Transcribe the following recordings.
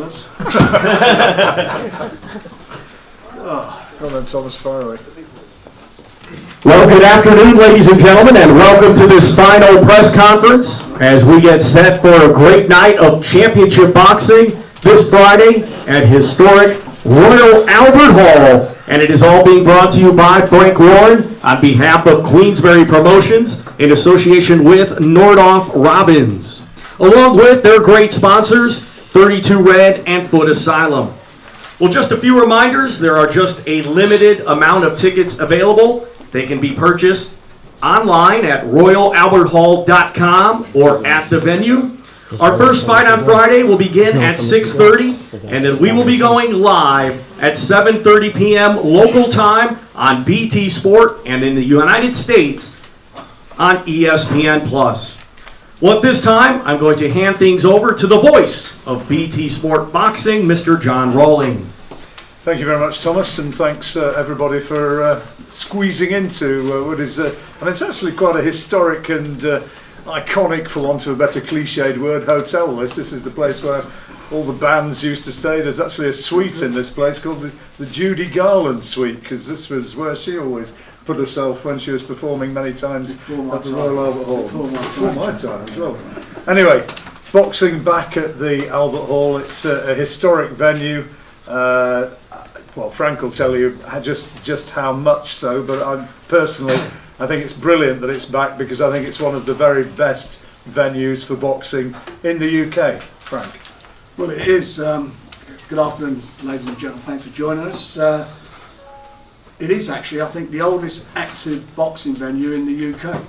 Thomas. Come on, Thomas, fire away. Well, good afternoon, ladies and gentlemen, and welcome to this final press conference as we get set for a great night of championship boxing this Friday at historic Royal Albert Hall. And it is all being brought to you by Frank Warren on behalf of Queensberry Promotions in association with Nordhoff Robbins, along with their great sponsors, 32 Red and Foot Asylum. Well, just a few reminders. There are just a limited amount of tickets available. They can be purchased online at royalalberthall.com or at the venue. Our first fight on Friday will begin at 6:30, and then we will be going live at 7:30 p.m. local time on BT Sport and in the United States on ESPN+. Well, at this time, I'm going to hand things over to the voice of BT Sport Boxing, Mr. John Rawling. Thank you very much, Thomas, and thanks everybody for squeezing into what is, and it's actually quite a historic and iconic, for want of a better cliched word, hotel. This is the place where all the bands used to stay. There's actually a suite in this place called the Judy Garland Suite, because this was where she always put herself when she was performing many times at the Royal Albert Hall. Before my time as well. Anyway, boxing back at the Albert Hall. It's a historic venue. Well, Frank will tell you just how much so, but I think it's brilliant that it's back, because I think it's one of the very best venues for boxing in the UK. Frank. Well, it is. Good afternoon, ladies and gentlemen. Thanks for joining us. It is actually, I think, the oldest active boxing venue in the UK.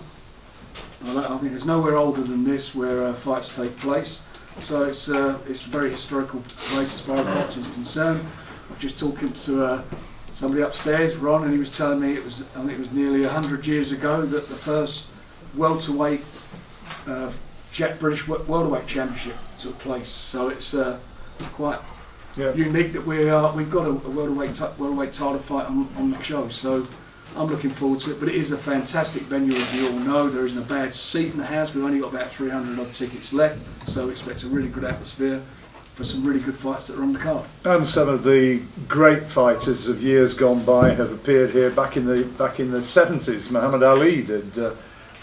I think there's nowhere older than this where fights take place. So it's a very historical place as far as boxing is concerned. I was just talking to somebody upstairs, Ron, and he was telling me I think it was nearly 100 years ago that the first welterweight British welterweight championship took place. So it's quite unique that we've got a welterweight title fight on the show. So I'm looking forward to it. But it is a fantastic venue, as you all know. There isn't a bad seat in the house. We've only got about 300 odd tickets left, so we expect a really good atmosphere for some really good fights that are on the card. And some of the great fighters of years gone by have appeared here. Back in the 70s, Muhammed Ali did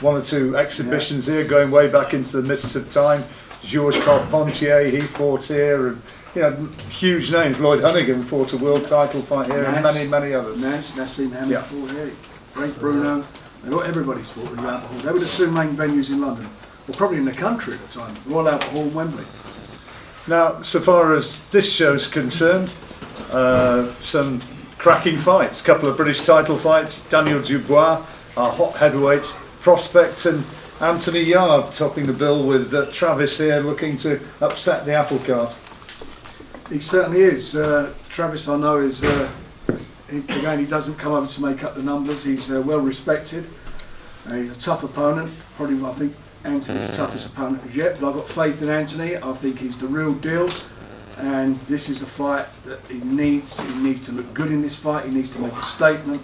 one or two exhibitions here, going way back into the mists of time. Georges Carpentier, he fought here, and huge names. Lloyd Honeyghan fought a world title fight here, and many others. Nassim Hamid fought here. Frank Bruno. Everybody's fought at the Albert Hall. They were the two main venues in London, well, probably in the country at the time. Royal Albert Hall and Wembley. Now, so far as this show's concerned, some cracking fights. A couple of British title fights. Daniel Dubois, our hot heavyweight prospect, and Anthony Yarde topping the bill with Travis here looking to upset the apple cart. He certainly is. Travis, I know, is again, he doesn't come over to make up the numbers. He's well respected. He's a tough opponent. Probably, I think, Anthony's the toughest opponent as yet. But I've got faith in Anthony. I think he's the real deal. And this is the fight that he needs. He needs to look good in this fight. He needs to make a statement.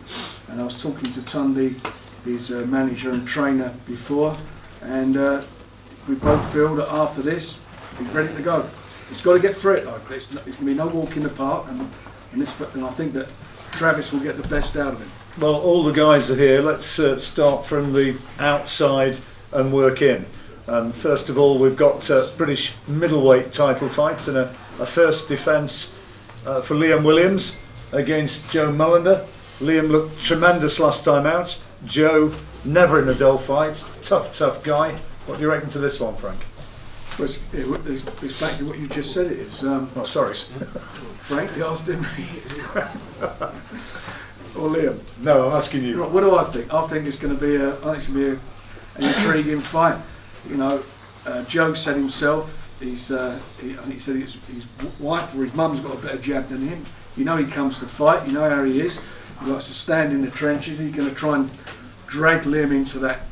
And I was talking to Tunde, his manager and trainer, before, and we both feel that after this, he's ready to go. He's got to get through it though. It's going to be no walk in the park, and I think that Travis will get the best out of him. Well, all the guys are here. Let's start from the outside and work in. First of all, we've got British middleweight title fights and a first defence for Liam Williams against Joe Mullender. Liam looked tremendous last time out. Joe, never in a dull fight. Tough guy. What do you reckon to this one, Frank? Well, it's back to what you just said. It is. Oh, sorry. Frank, you asked him. Or Liam? No, I'm asking you. What do I think? I think it's going to be an intriguing fight. Joe said himself, I think he said his wife or his mum's got a better jab than him. He comes to fight. You know how he is. He likes to stand in the trenches. He's going to try and drag Liam into that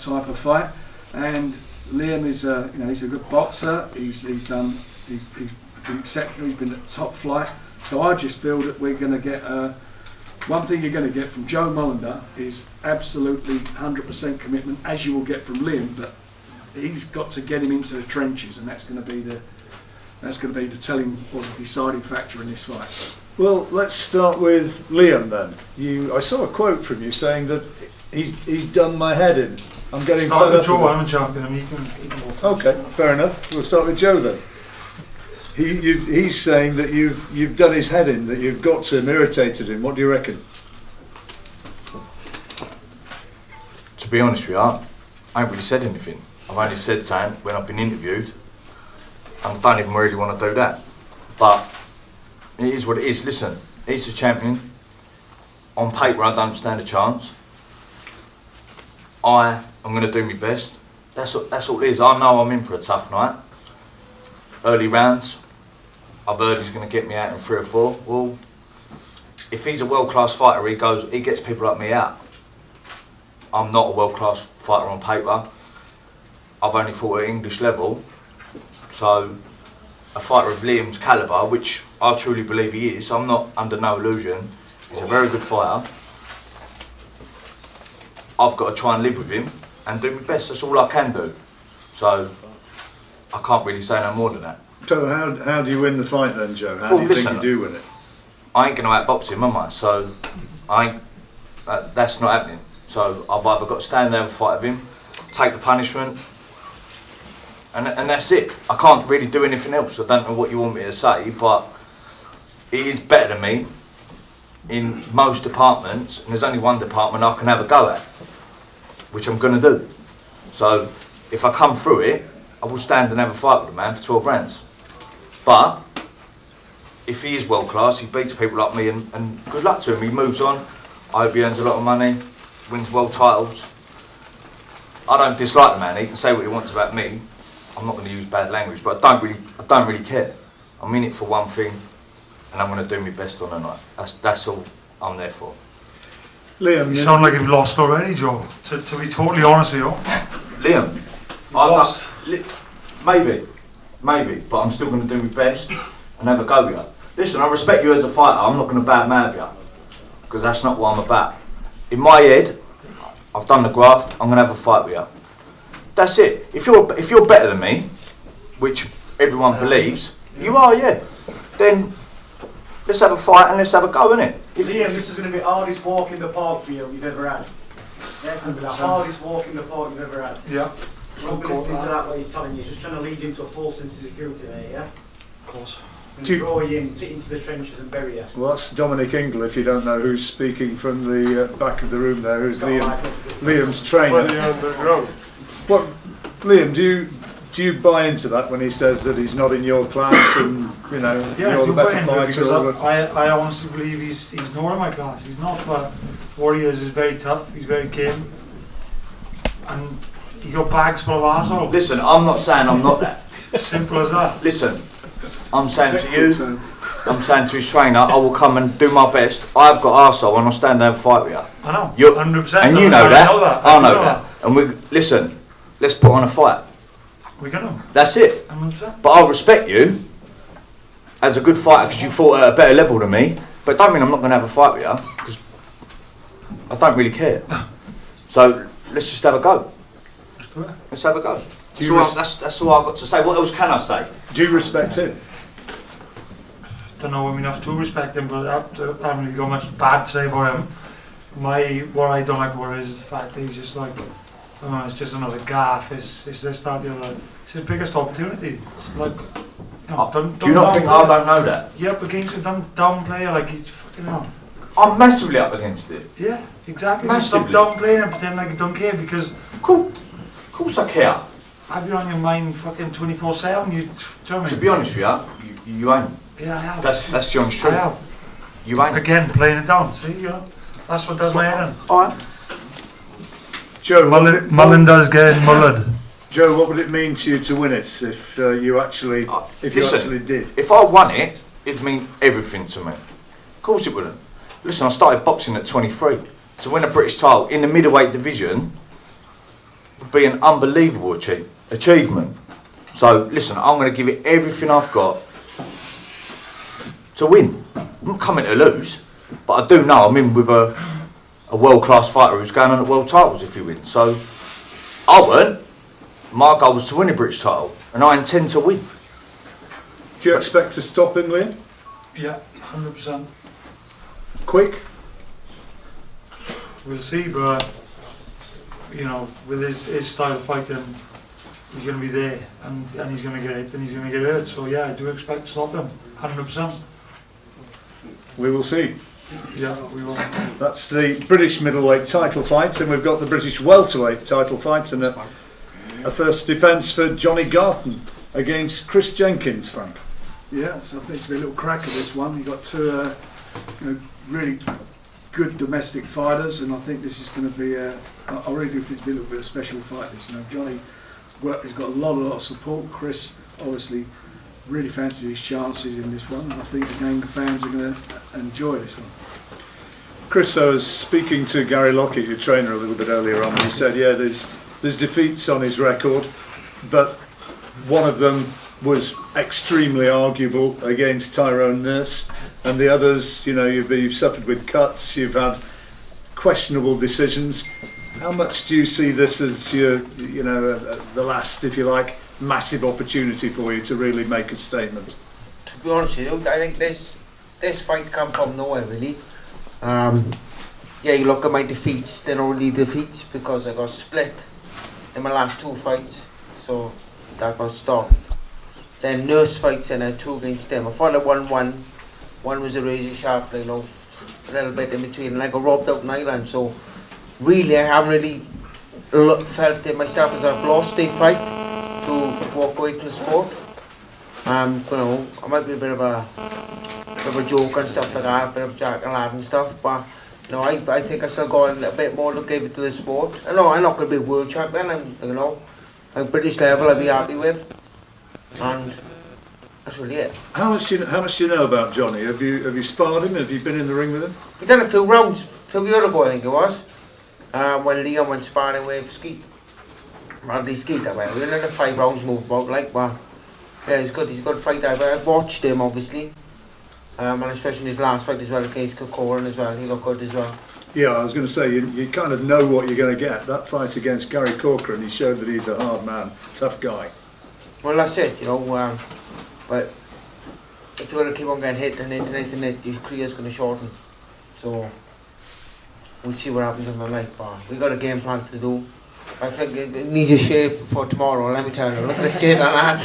type of fight. And Liam is, he's a good boxer. He's been exceptional. He's been at top flight. So I just feel that we're going to get one thing you're going to get from Joe Mullender is absolutely 100% commitment, as you will get from Liam. But he's got to get him into the trenches, and that's going to be that's going to be the telling or the deciding factor in this fight. Well, let's start with Liam then. I saw a quote from you saying that he's done my head in. I'm getting Start fed with up Joe, with I'm a champion, and he can go first. Okay, fair enough. We'll start with Joe then. He's saying that you've done his head in, that you've got to him, irritated him. What do you reckon? To be honest with you, I ain't really said anything. I've only said something when I've been interviewed. I don't even really want to do that. But it is what it is. Listen, he's a champion. On paper, I don't stand a chance. I am going to do my best. That's all it is. I know I'm in for a tough night. Early rounds, I've heard he's going to get me out in 3 or 4. Well, if he's a world-class fighter, he gets people like me out. I'm not a world-class fighter on paper. I've only fought at English level. So, a fighter of Liam's calibre, which I truly believe he is, I'm not under no illusion, he's a very good fighter. I've got to try and live with him and do my best. That's all I can do. So, I can't really say no more than that. So how do you win the fight then, Joe? How do you think you do win it? I ain't going to outbox him, am I? So, that's not happening. So, I've either got to stand there and fight with him, take the punishment, and that's it. I can't really do anything else. I don't know what you want me to say, but he is better than me in most departments, and there's only one department I can have a go at, which I'm going to do. So, if I come through it, I will stand and have a fight with the man for 12 rounds. But if he is world class, he beats people like me, and good luck to him. He moves on. I hope he earns a lot of money, wins world titles. I don't dislike the man. He can say what he wants about me. I'm not going to use bad language, but I don't really care. I'm in it for one thing, and I'm going to do my best on the night. That's all I'm there for. Liam, You sound like you've lost already, Joe. To be totally honest with you. Liam, Lost. Maybe, but I'm still going to do my best and have a go with you. Listen, I respect you as a fighter. I'm not going to badmouth you, because that's not what I'm about. In my head, I've done the graft. I'm going to have a fight with you. That's it. If you're better than me, which everyone believes, you are, yeah. Then let's have a fight and let's have a go, innit? Liam, this is going to be the hardest walk in the park for you you've ever had. Yeah, it's going to be the hardest walk in the park you've ever had. Yeah. Don't be listening to that what he's telling you. Just trying to lead you into a false sense of security there, yeah? Of course. And draw you into the trenches and bury you. well, that's Dominic Ingle, if you don't know who's speaking from the back of the room there, who's Liam's trainer. What, Liam, do you buy into that when he says that he's not in your class and Yeah, you're I the do buy better into it, because fighter? I honestly believe he's not in my class. He's not, but Warriors is very tough, he's very game. And he got bags full of arsehole. Listen, I'm not saying I'm not that. Simple as that. Listen, I'm saying to you, I'm saying to his trainer, I will come and do my best. I've got arsehole and I'll stand there and fight with you. I know, You're, 100%. and you know that. I know that. And listen, let's put on a fight. We're gonna. That's it. 100%. But I'll respect you as a good fighter because you fought at a better level than me. But don't mean I'm not going to have a fight with you, because I don't really care. So let's just have a go. Let's have a go. That's all I've got to say. What else can I say? Do you respect him? Don't know him enough to respect him, but I haven't really got much bad to say about him. What I don't like about it is the fact that he's just like, oh, it's just another gaff. It's this, that, the other. It's his biggest opportunity. It's like, do you not think I don't know that? Yeah, up against a dumb player like you fucking know. I'm massively up against it. Yeah, exactly. Massively. Stop downplaying and pretend like you don't care, because Of course I care. I've been on your mind fucking 24/7. Do you know what I mean? To be honest with you ain't. Yeah, I have. That's the honest truth. I have. You ain't. Again, playing it down. See, that's what does my head in. Alright. Joe, Mullen does get mullered. Joe, what would it mean to you to win it if you actually Listen, did? If I won it, it'd mean everything to me. Of course it wouldn't. Listen, I started boxing at 23. To win a British title in the middleweight division would be an unbelievable achievement. So listen, I'm going to give it everything I've got to win. I'm not coming to lose, but I do know I'm in with a world-class fighter who's going on at world titles if he wins. So I weren't. My goal was to win a British title, and I intend to win. Do you expect to stop him, Liam? Yeah, 100%. Quick? We'll see, but you know, with his style of fighting, he's going to be there, and he's going to get hit and he's going to get hurt. So yeah, I do expect to stop him, 100%. We will see. Yeah, we will. That's the British middleweight title fight, and we've got the British welterweight title fight, and a first defence for Johnny Garton against Chris Jenkins, Frank. Yeah, so I think it's going to be a little cracker, this one. You've got two really good domestic fighters, and I think this is going to be I really do think it's been a little bit of a special fight. This, Johnny has got a lot of support. Chris obviously really fancies his chances in this one, and I think again the fans are going to enjoy this one. Chris, I was speaking to Gary Lockett, your trainer, a little bit earlier on, and he said, yeah, there's defeats on his record, but one of them was extremely arguable against Tyrone Nurse, and the others, you've suffered with cuts, you've had questionable decisions. How much do you see this as the last, if you like, massive opportunity for you to really make a statement? To be honest with you, I think this fight come from nowhere really. You look at my defeats, they're not really defeats because I got split in my last two fights, so that got stopped. Then Nurse fights and I had two against them. I fought at 1-1. One was a razor sharp, a little bit in between, and I got robbed out in Ireland. So really, I haven't really felt it myself as I've lost a fight to walk away from the sport. I might be a bit of a joke and stuff like that, a bit of Jack and Lad and stuff, but I think I still got a bit more to give it to the sport. I know I'm not going to be world champion. I'm British level. I'd be happy with, and that's really it. How much do you know about Johnny? Have you sparred him? Have you been in the ring with him? We done a few rounds a few years ago, I think it was, when Liam went sparring with Skeet. Radley Skeet, we done the 5 rounds move about but yeah, he's good. He's a good fighter. I watched him obviously, and especially in his last fight as well against Cocoran as well. He looked good as well. Yeah, I was going to say you kind of know what you're going to get. That fight against Gary Corcoran, he showed that he's a hard man, tough guy. Well, that's it, but if you're going to keep on getting hit and hit, your career's going to shorten. So we'll see what happens in the night, but we got a game plan to do. I think it needs a shave for tomorrow, let me tell you. Look at the shade on that.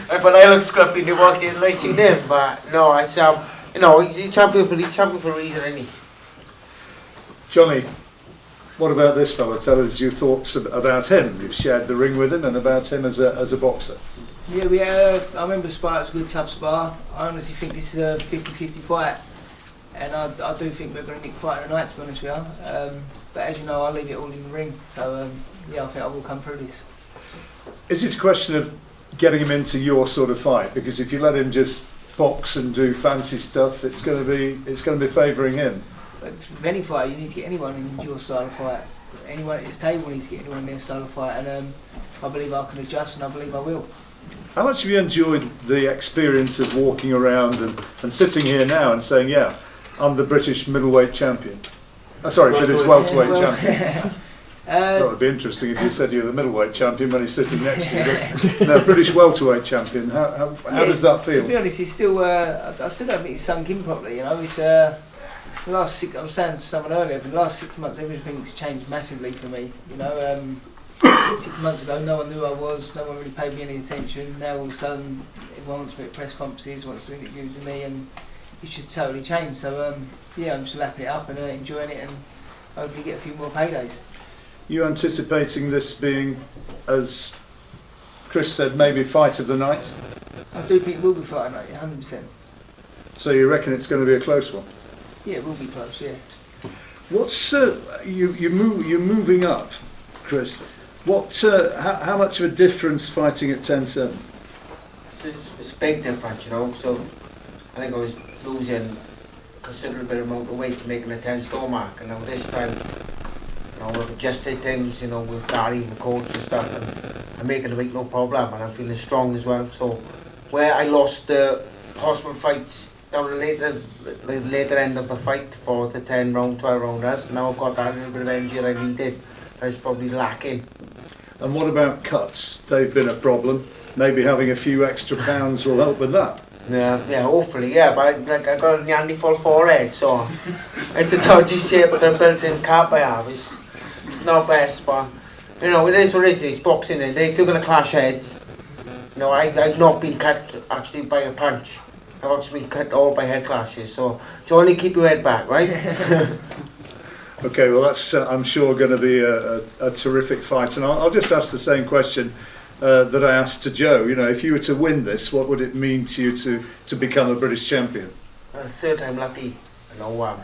But I look scruffy and they walked in and I seen him, but no, it's he's champion for a reason, isn't he? Johnny, what about this fella? Tell us your thoughts about him. You've shared the ring with him and about him as a boxer. Yeah, I remember spar. It's a good tough spar. I honestly think this is a 50-50 fight, and I do think we're going to nick fight tonight, to be honest with you. But as you know, I'll leave it all in the ring. So I think I will come through this. Is it a question of getting him into your sort of fight? Because if you let him just box and do fancy stuff, it's going to be favouring him. But with any fight, you need to get anyone in your style of fight. Anyone at this table needs to get anyone in their style of fight, and I believe I can adjust, and I believe I will. How much have you enjoyed the experience of walking around and sitting here now and saying, yeah, I'm the British middleweight champion? British welterweight champion. That would be interesting if you said you're the middleweight champion when he's sitting next to you. But no, British welterweight champion. How does that feel? To be honest, it's still I still don't think it's sunk in properly. It's the last 6. I was saying to someone earlier, the last 6 months everything's changed massively for me. 6 months ago, no one knew who I was. No one really paid me any attention. Now all of a sudden, everyone wants to make press conferences, wants to do interviews with me, and it's just totally changed. So I'm just lapping it up and enjoying it, and hopefully get a few more paydays. You anticipating this being, as Chris said, maybe fight of the night? I do think it will be fight night, 100%. So you reckon it's going to be a close one? Yeah, it will be close. Yeah. What's you're moving up, Chris? How much of a difference fighting at 10-7? It's a big difference, So I think I was losing a considerable amount of weight making a 10-stone mark, and now this time, we've adjusted things, with Gary and the coach and stuff, and I'm making the weight no problem, and I'm feeling strong as well. So where I lost the possible fights down the later end of the fight for the 10 round, 12 rounders, now I've got that little bit of energy that I needed. That's probably lacking. And what about cuts? They've been a problem. Maybe having a few extra pounds will help with that. Yeah, hopefully, yeah. But like I got a Neanderthal forehead, so it's a dodgy shape of the built-in cap I have. It's not best, but you know, it is what it is. It's boxing, and if you're gonna clash heads, you know, I've not been cut actually by a punch. I've actually been cut all by head clashes. So you only keep your head back, right? Okay, well that's I'm sure going to be a terrific fight, and I'll just ask the same question that I asked to Joe. You know, if you were to win this, what would it mean to you to become a British champion? Third time lucky. You know,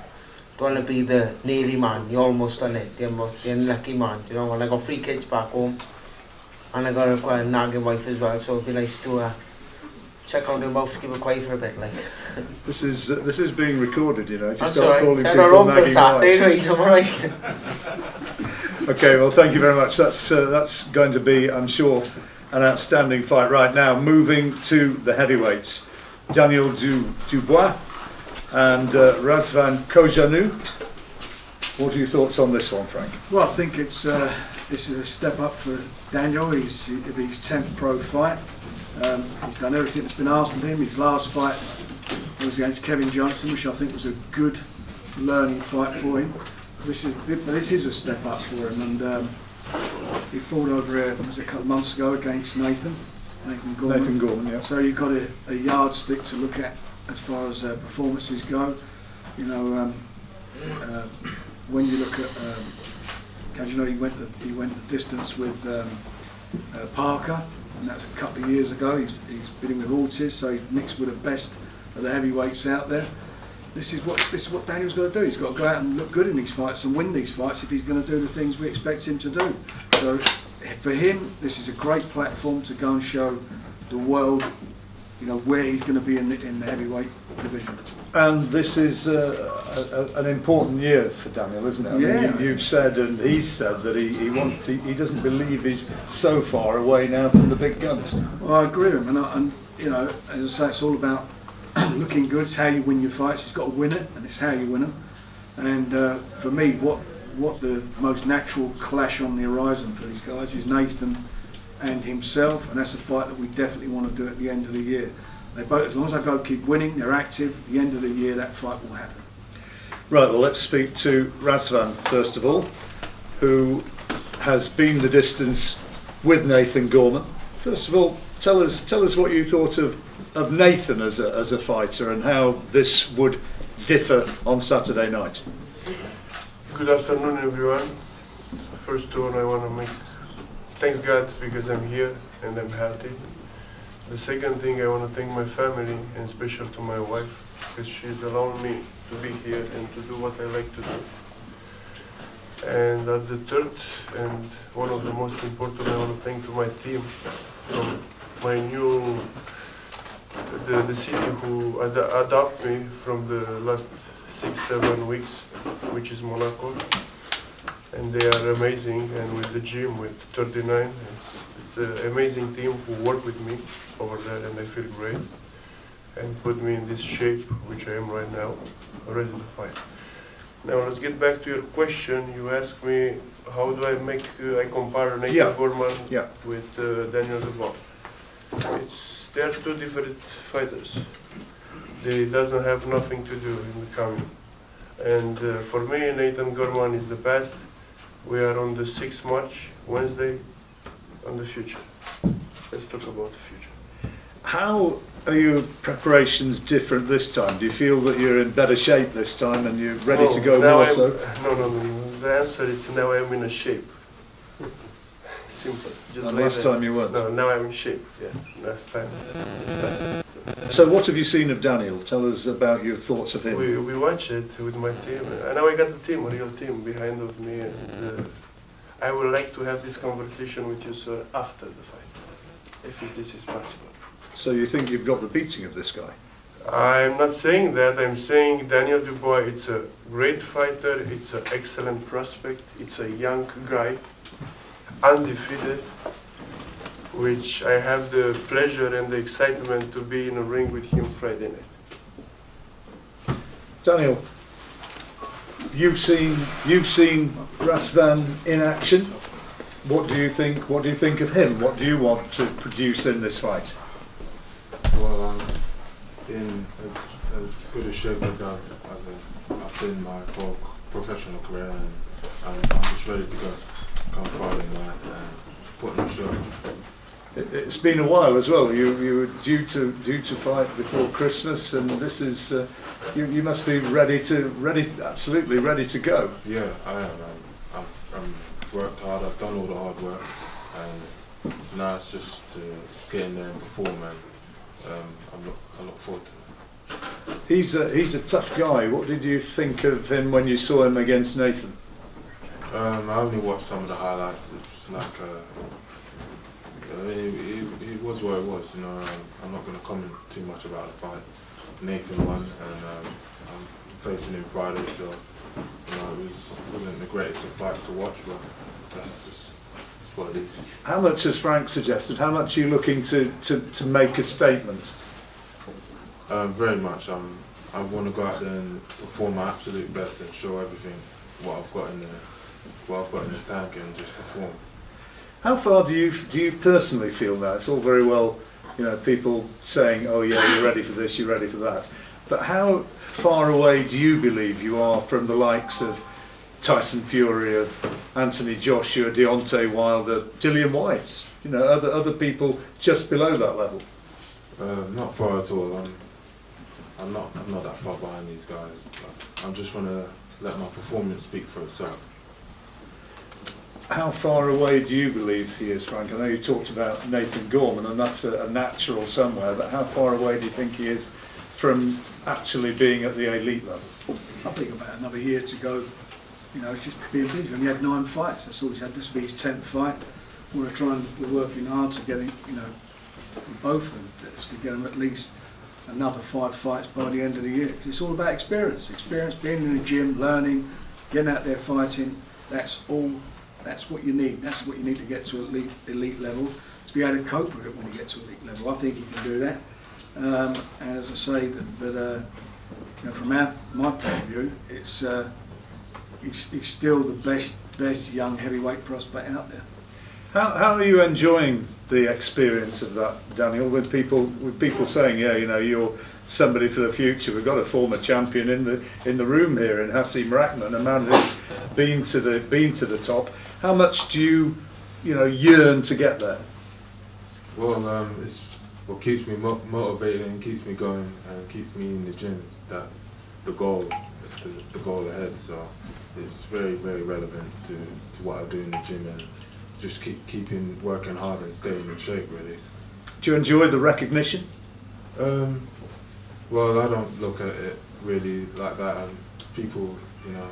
don't want to be the nearly man. You almost done it. You're the unlucky man. You know, and I got 3 kids back home, and I got quite a nagging wife as well. So it'd be nice to check out their mouth to keep it quiet for a bit, like. This is being recorded, you know. If you That's start calling Said people our uncle nagging Saturday, wives. I'm alright. Okay, well, thank you very much. That's going to be, I'm sure, an outstanding fight. Right now, moving to the heavyweights, Daniel Dubois and Razvan Cojanu. What are your thoughts on this one, Frank? Well, I think this is a step up for Daniel. He's his 10th pro fight. He's done everything that's been asked of him. His last fight was against Kevin Johnson, which I think was a good learning fight for him. This is a step up for him, and he fought over here, was it a couple of months ago against Nathan Gorman. Nathan Gorman, yeah. So you've got a yardstick to look at as far as performances go. You know, when you look at, as you know, he went the distance with Parker, and that was a couple of years ago. He's been in with Ortiz, so he's mixed with the best of the heavyweights out there. This is what Daniel's got to do. He's got to go out and look good in these fights and win these fights if he's going to do the things we expect him to do. So for him, this is a great platform to go and show the world, you know, where he's going to be in the heavyweight division. And this is an important year for Daniel, isn't it? I mean, you've said, and he's said, that he doesn't believe he's so far away now from the big guns. Well, I agree with him, and you know, as I say, it's all about looking good. It's how you win your fights. He's got to win it, and it's how you win them. And for me, what the most natural clash on the horizon for these guys is Nathan and himself, and that's a fight that we definitely want to do at the end of the year. They both, as long as they both keep winning, they're active. At the end of the year, that fight will happen. Right. Well, let's speak to Razvan first of all, who has been the distance with Nathan Gorman. First of all, tell us what you thought of Nathan as a fighter and how this would differ on Saturday night. Good afternoon, everyone. First of all, I want to make thanks God because I'm here and I'm healthy. The second thing, I want to thank my family and especially to my wife because she's allowed me to be here and to do what I like to do. And at the third and one of the most important, I want to thank to my team from my new the city who adopt me from the last 6-7 weeks, which is Monaco, and they are amazing. And with the gym, with 39, it's an amazing team who work with me over there, and I feel great and put me in this shape which I am right now, ready to fight. Now let's get back to your question. You asked me how do I compare Nathan Gorman with Daniel Dubois. They are two different fighters. They doesn't have nothing to do in the coming. And for me, Nathan Gorman is the past. We are on the 6th March, Wednesday, on the future. Let's talk about the future. How are your preparations different this time? Do you feel that you're in better shape this time and you're ready to go more so? No. The answer is now I'm in a shape. Simple. Just and like last that. time you weren't? No, now I'm in shape. Yeah, last time. So what have you seen of Daniel? Tell us about your thoughts of him. We watch it with my team. And now I got the team, a real team behind of me. And I would like to have this conversation with you, sir, after the fight, if this is possible. So you think you've got the beating of this guy? I'm not saying that. I'm saying Daniel Dubois, it's a great fighter. It's an excellent prospect. It's a young guy, undefeated, which I have the pleasure and the excitement to be in a ring with him Friday night. Daniel, you've seen Razvan in action. What do you think? What do you think of him? What do you want to produce in this fight? Well, I'm in as good a shape as I've been my whole professional career, and I'm just ready to go come Friday night and put on a show. It's been a while as well. You were due to fight before Christmas, and this is you must be absolutely ready to go. Yeah, I am. I've worked hard. I've done all the hard work, and now it's just to get in there and perform. And I look forward to it. He's a tough guy. What did you think of him when you saw him against Nathan? I only watched some of the highlights. It's like it was what it was. You know, I'm not going to comment too much about the fight. Nathan won, and I'm facing him Friday, so you know, it wasn't the greatest of fights to watch, but that's what it is. How much has Frank suggested? How much are you looking to make a statement? Very much. I want to go out there and perform my absolute best and show everything what I've got in the tank, and just perform. How far do you personally feel now? It's all very well, you know, people saying, "Oh yeah, you're ready for this, you're ready for that," but how far away do you believe you are from the likes of Tyson Fury, of Anthony Joshua, Deontay Wilder, Dillian Whyte? You know, other people just below that level. Not far at all. I'm not that far behind these guys. I'm just want to let my performance speak for itself. How far away do you believe he is, Frank? I know you talked about Nathan Gorman, and that's a natural somewhere, but how far away do you think he is from actually being at the elite level? I think about another year to go. You know, it's just being busy. And he had 9 fights. That's all he's had. This will be his 10th fight. We're working hard to get him, you know, both of them, just to get him at least another 5 fights by the end of the year. It's all about experience. Experience, being in the gym, learning, getting out there fighting. That's what you need. That's what you need to get to elite level, to be able to cope with it when you get to elite level. I think he can do that. And as I say, you know, from my point of view, it's he's still the best young heavyweight prospect out there. How are you enjoying the experience of that, Daniel? With people saying, yeah, you know, you're somebody for the future. We've got a former champion in the room here, in Hasim Rahman, a man who's been to the top. How much do you yearn to get there? Well, it's what keeps me motivated and keeps me going and keeps me in the gym. That the goal ahead. So it's very, very relevant to what I do in the gym, and just keeping working hard and staying in shape, really. Do you enjoy the recognition? Well, I don't look at it really like that. And people, you know,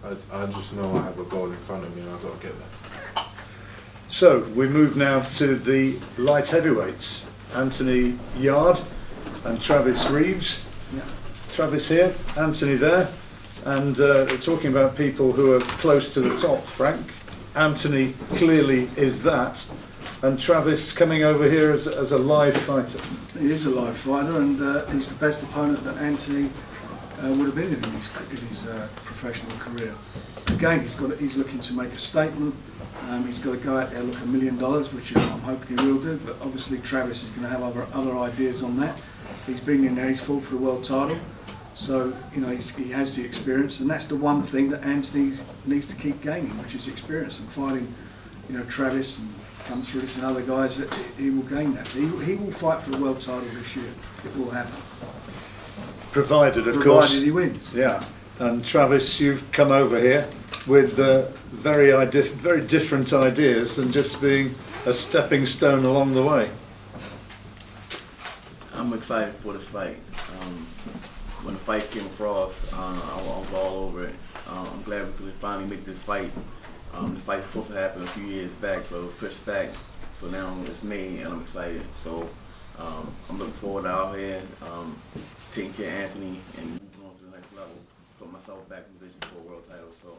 I just know I have a goal in front of me and I've got to get there. So we move now to the light heavyweights. Anthony Yarde and Travis Reeves. Yeah. Travis here, Anthony there, and we're talking about people who are close to the top. Frank, Anthony clearly is that, and Travis coming over here as a live fighter. He is a live fighter, and he's the best opponent that Anthony would have been in his professional career. Again, he's looking to make a statement. He's got to go out there and look $1 million, which I'm hoping he will do. But obviously, Travis is going to have other ideas on that. He's been in there. He's fought for the world title, so you know he has the experience, and that's the one thing that Anthony needs to keep gaining, which is experience and fighting. You know, Travis and comes through this and other guys, that he will gain that. He will fight for the world title this year. It will happen. Provided, of course. Provided he wins. Yeah. And Travis, you've come over here with very different ideas than just being a stepping stone along the way. I'm excited for this fight. When the fight came across, I was all over it. I'm glad we could finally make this fight. The fight was supposed to happen a few years back, but it was pushed back. So now it's made, and I'm excited. So I'm looking forward to out here taking care of Anthony and moving on to the next level, put myself back in position for a world title. So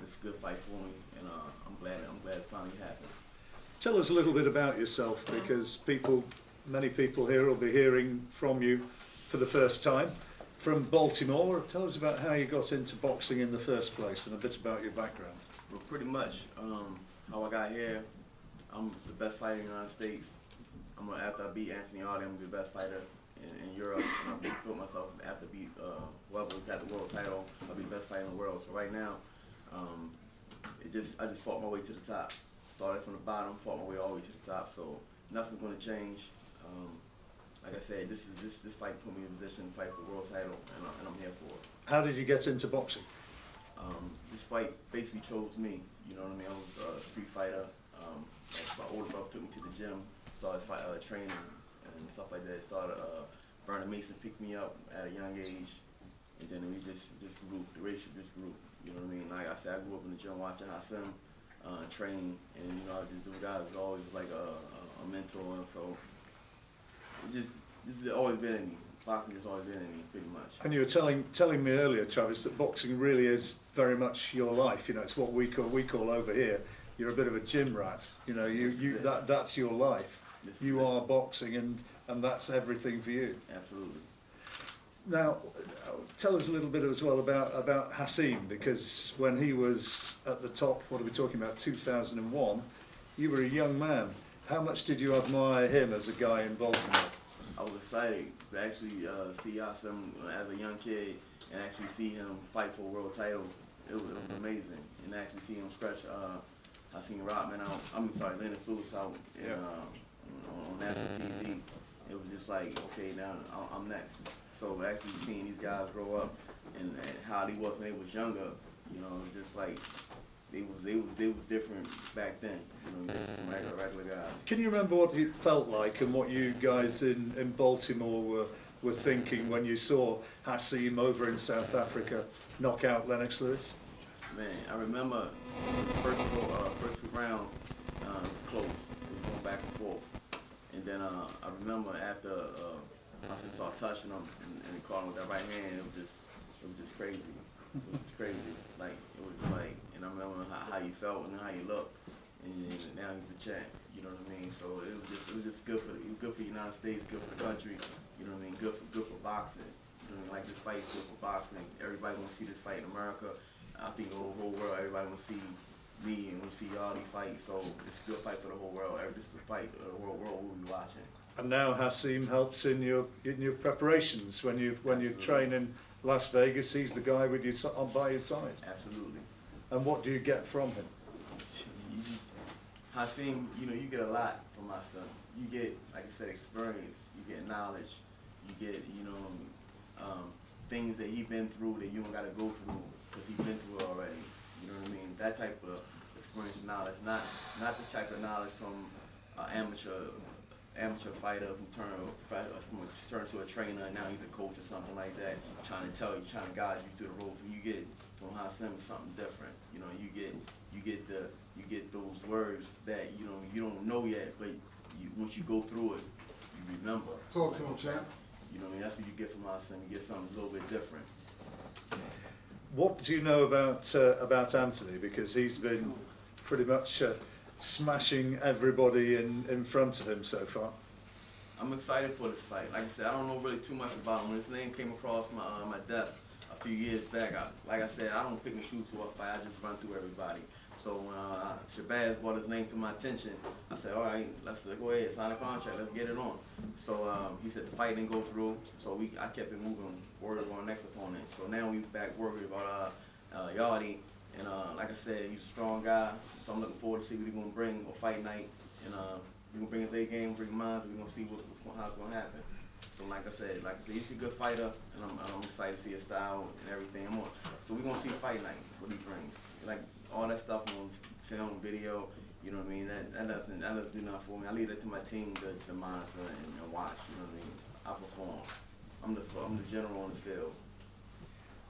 it's a good fight for me, and I'm glad it finally happened. Tell us a little bit about yourself, because many people here will be hearing from you for the first time. From Baltimore, tell us about how you got into boxing in the first place and a bit about your background. Well, pretty much, how I got here. I'm the best fighter in the United States. After I beat Anthony Yarde, I'm the best fighter in Europe. And I built myself after I beat whoever got the world title. I'll be the best fighter in the world. So right now, I just fought my way to the top. Started from the bottom, fought my way all the way to the top. So nothing's going to change. Like I said, this fight put me in a position to fight for the world title, and I'm here for it. How did you get into boxing? This fight basically chose me. You know what I mean? I was a street fighter. My older brother took me to the gym, started training and stuff like that. Vernon Mason picked me up at a young age, and then we just grew. The relationship just grew. You know what I mean? Like I said, I grew up in the gym watching Hassan train, and you know, the guy was always like a mentor. And so this has always been in me. Boxing has always been in me, pretty much. And you were telling me earlier, Travis, that boxing really is very much your life. You know, it's what we call over here. You're a bit of a gym rat. You know, that's your life. You are boxing, and that's everything for you. Absolutely. Now, tell us a little bit as well about Hassim, because when he was at the top, what are we talking about, 2001, you were a young man. How much did you admire him as a guy in Baltimore? I was excited to actually see Hassim as a young kid and actually see him fight for a world title. It was amazing. And actually see him stretch Hassim Rodman out, Lennox Lewis out on national TV. It was just like, okay, now I'm next. So actually seeing these guys grow up and how they was when they was younger, you know, just like they was different back then, you know, different from regular guys. Can you remember what it felt like and what you guys in Baltimore were thinking when you saw Hassim over in South Africa knock out Lennox Lewis? Man, I remember the first few rounds, it was close. It was going back and forth. And then I remember after Hassim started touching him and he caught him with that right hand, it was just crazy. It was just crazy. Like, it was like, and I remember how he felt and how he looked. And now he's the champ, you know what I mean? So it was just good for the United States, good for the country, you know what I mean? Good for boxing. You know what I mean? Like, this fight is good for boxing. Everybody wants to see this fight in America. I think the whole world, everybody wants to see me and we see Yarde fight, so it's a good fight for the whole world. This is a fight the whole world will be watching. And now Hassim helps in your preparations when you train in Las Vegas. He's the guy with you by your side. Absolutely. And what do you get from him? Hassim, you know, you get a lot from my son. You get, like I said, experience. You get knowledge. You get, you know, things that he's been through that you don't got to go through because he's been through it already. You know what I mean? That type of experience and knowledge, not the type of knowledge from an amateur fighter who turned to a trainer and now he's a coach or something like that, trying to guide you through the ropes. When you get from Hassim is something different. You know, you get those words that you don't know yet, but once you go through it, you remember. Talk to him, champ. You know what I mean? That's what you get from Hassim. You get something a little bit different. What do you know about Anthony? Because he's been pretty much smashing everybody in front of him so far. I'm excited for this fight. Like I said, I don't know really too much about him. When his name came across my desk a few years back, like I said, I don't pick and choose who I fight. I just run through everybody. So when Shabazz brought his name to my attention, I said, all right, let's go ahead, sign a contract, let's get it on. So he said the fight didn't go through, so I kept it moving, worried about our next opponent. So now we back worried about Yarde, and like I said, he's a strong guy, so I'm looking forward to see what he's going to bring on fight night. And we're going to bring his A game, bring mine, and we're going to see how it's going to happen. So like I said, he's a good fighter, and I'm excited to see his style and everything. So we're gonna see fight night, what he brings. Like all that stuff on film, video, you know what I mean? That doesn't do nothing for me. I leave that to my team to monitor and watch. You know what I mean? I perform. I'm the general on the field.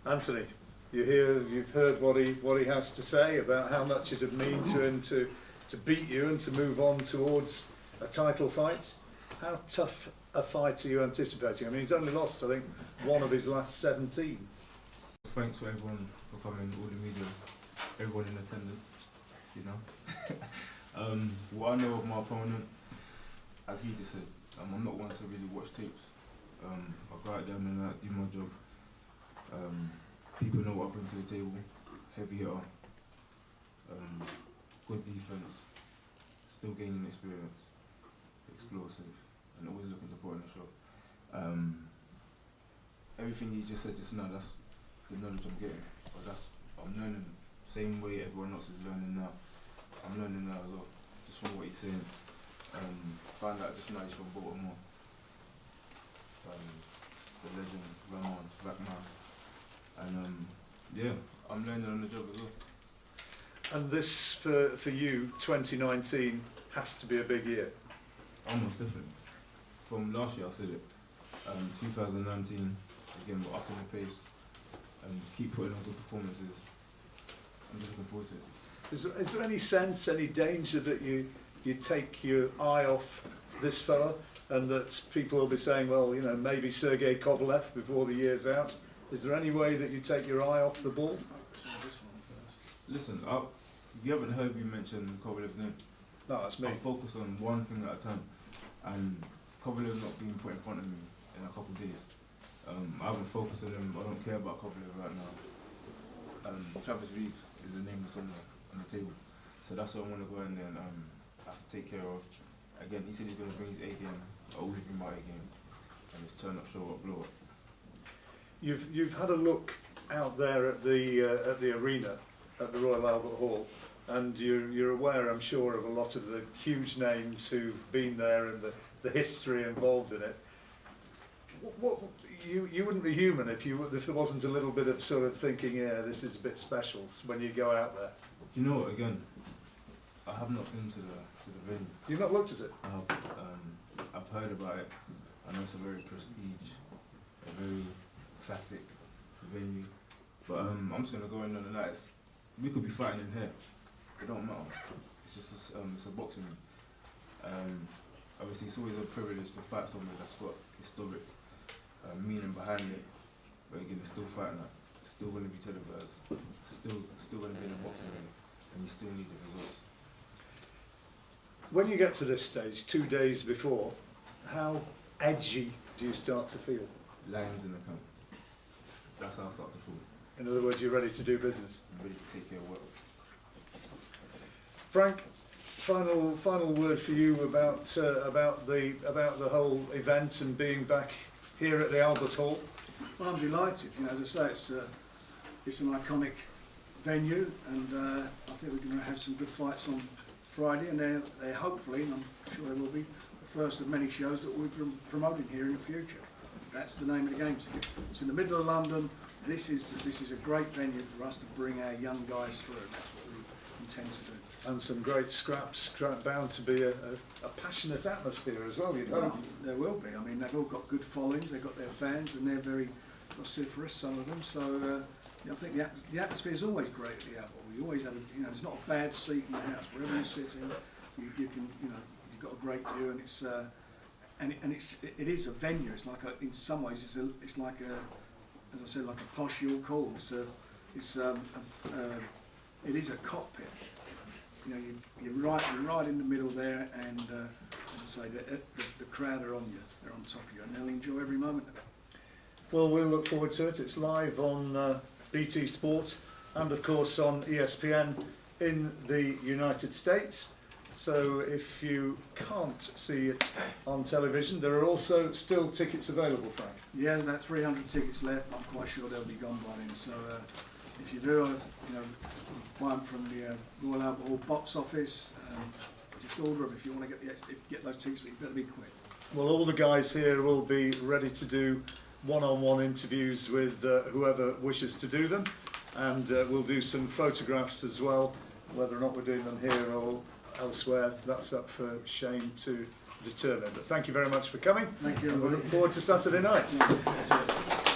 Anthony, you've heard what he has to say about how much it would mean to him to beat you and to move on towards a title fight. How tough a fight are you anticipating? I mean, he's only lost, I think, one of his last 17. Thanks for everyone for coming, all the media, everyone in attendance, you know. What I know of my opponent, as he just said, I'm not one to really watch tapes. I go out there and do my job. People know what I bring to the table, heavy hitter. good defense, still gaining experience, explosive, and always looking to put on the show. Everything you just said just now, that's the knowledge I'm getting. But I'm learning same way everyone else is learning now. I'm learning now as well, just from what he's saying. Found out just now he's from Baltimore. The legend, Ramon, Black Man. And yeah, I'm learning on the job as well. And this, for you, 2019, has to be a big year. Almost different. From last year I said it. 2019, again we're up in the pace and keep putting on good performances. I'm just looking forward to it. Is there any sense, any danger that you take your eye off this fella and that people will be saying, well, you know, maybe Sergei Kovalev before the year's out? Is there any way that you take your eye off the ball? Listen, you haven't heard me mention Kovalev's name. No, that's me. I focus on one thing at a time, and Kovalev not being put in front of me in a couple of days. I haven't focused on him. I don't care about Kovalev right now. Travis Reeves is the name that's on the table, so that's what I want to go in there and have to take care of. Again, he said he's going to bring his A game. I always bring my A game, and it's turn up, show up, blow up. You've had a look out there at the arena at the Royal Albert Hall, and you're aware, I'm sure, of a lot of the huge names who've been there and the history involved in it. You wouldn't be human if there wasn't a little bit of sort of thinking, yeah, this is a bit special when you go out there. You know what? Again, I have not been to the venue. You've not looked at it? I've heard about it. I know it's a very prestige, a very classic venue. But I'm just gonna go in on the nights. We could be fighting in here. It don't matter. It's just it's a boxing ring. Obviously, it's always a privilege to fight somewhere that's got historic meaning behind it. But again, it's still fighting that. It's still going to be televised. Still going to be in a boxing ring, and you still need the results. When you get to this stage, 2 days before, how edgy do you start to feel? Lions in the camp. That's how I start to feel. In other words, you're ready to do business. I'm ready to take care of work. Frank, final word for you about the whole event and being back here at the Albert Hall. Well, I'm delighted. You know, as I say, it's an iconic venue, and I think we're going to have some good fights on Friday, and they're hopefully, and I'm sure they will be, the first of many shows that we'll be promoting here in the future. That's the name of the game. It's in the middle of London. This is a great venue for us to bring our young guys through. That's what we intend to do. And some great scraps, bound to be a passionate atmosphere as well, you'd hope. Well, there will be. I mean, they've all got good followings, they've got their fans, and they're very vociferous, some of them. So I think the atmosphere is always great at the Albert Hall. You always have, there's not a bad seat in the house. Wherever you sit in, you can, you've got a great view, and it is a venue. It's like in some ways, it's like a, as I said, like a posh York Hall. It is a cockpit. You're right in the middle there, and as I say, the crowd are on you. They're on top of you, and they'll enjoy every moment of it. Well, we'll look forward to it. It's live on BT Sport and, of course, on ESPN in the United States. So if you can't see it on television, there are also still tickets available, Frank. Yeah, about 300 tickets left. I'm quite sure they'll be gone by then. So if you do, buy them from the Royal Albert Hall box office. Just order them if you want to get those tickets, but you better be quick. Well, all the guys here will be ready to do one-on-one interviews with whoever wishes to do them, and we'll do some photographs as well. Whether or not we're doing them here or elsewhere, that's up for Shane to determine. But thank you very much for coming. Thank you. And we look forward to Saturday night. Yeah.